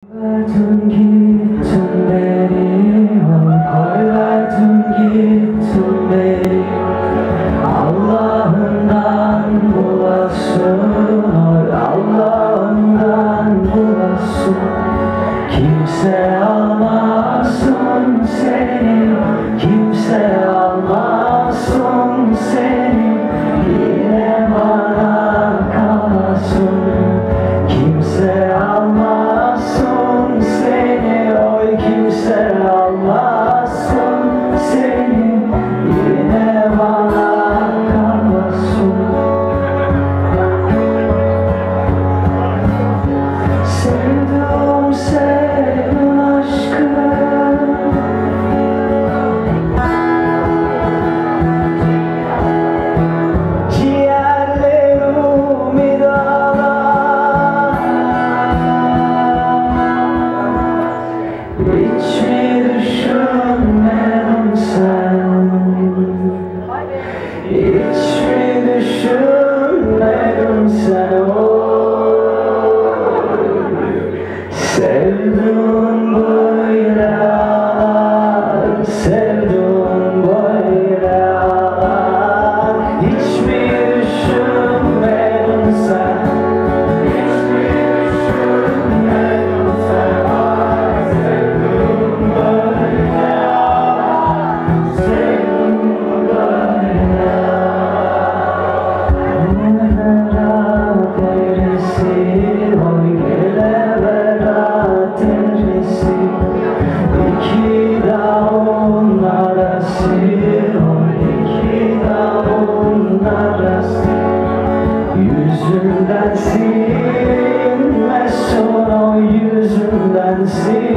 Verdin gittin beni, koy verdin gittin beni. Allah'ından bulasın, Allah'ından bulasın. Kimse almasın seni, kimse almasın seni. Yine bana kalasın, kimse almasın seni, oy kimse almasın seni, yine bana kalasın. Sevdim senin aşkını, ciğerlerimi dağlar. Hiç mi düşünmedin sen? Hiç mi düşünmedin sen? Sevdim böyle ağlar, sevdim böyle ağlar. Hiç mi düşünmedin sen? Hiç mi düşünmedin sen? Sevdim böyle ağlar, sevdim böyle ağlar. Gelevera deresi, oy gelevera deresi. İki dağın arası, oy iki dağın arası. Yüzünden silmezsin, o yüzünden silmezsin.